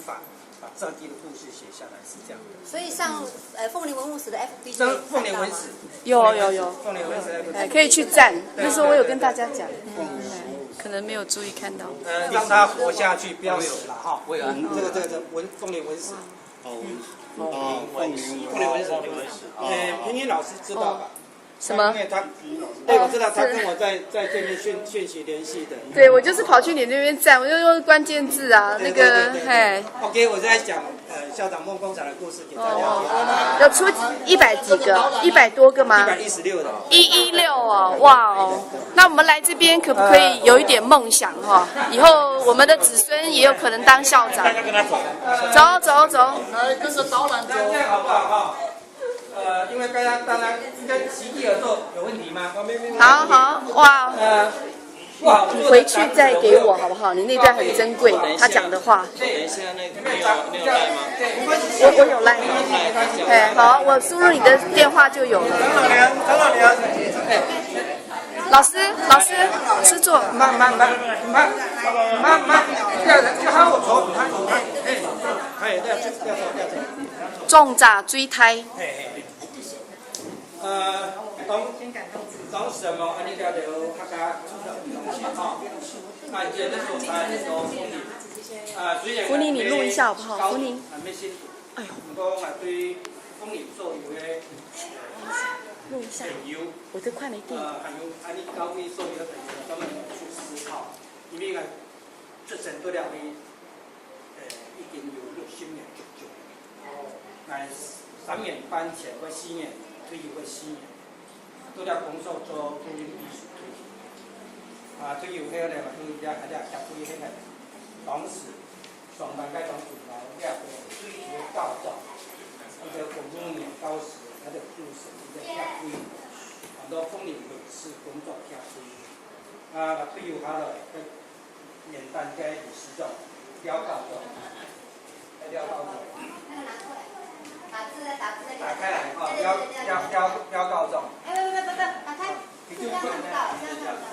法，把战地的故事写下来，是这样的。所以上凤林文物史的 FB 这凤林文史有，凤林文史 可以去赞。那时候我有跟大家讲，可能没有注意看到。让它活下去，不要死了哈。这个凤林文史。凤林文史。平平老师知道吧？什么？对，我知道他跟我在这边讯息联系的。对，我就是跑去你那边站，我就用关键字啊，那个嘿。OK， 我在讲校长梦工厂的故事给大家。有出100几个，100多个吗？116的。116哦，哇哦！那我们来这边可不可以有一点梦想哈？以后我们的子孙也有可能当校长。大家跟他走。走。来跟着导览走。这样好不好哈？因为大家应该席地而坐，有问题吗？好，哇。你回去再给我好不好？你那段很珍贵，他讲的话。等一下，你有赖吗？我有赖。哎，好，我输入你的电话就有了。张老娘，老师，吃座。慢，要喊我走，重炸追胎。讲什么？安尼了就客家东西哈。现在所在的都虽然福宁，你录一下好不好？福宁。哎呦。不过对风林做有的录一下。我这快没电。还有安尼高位做有的朋友，他们去思考，因为出生对了的已经有60年足足。3年班前或4年退休或4年。都了工作做都艺术退休，退休后咧嘛，都了还了协会迄个董事，上班该董事了，了追求高照，那个5年90，还得助手一个协会，很多风林文史工作协会，退休下来，简单该有时种了高照，了高照。打开来哈，要高照。不，打开，这样看不到，这样看不到。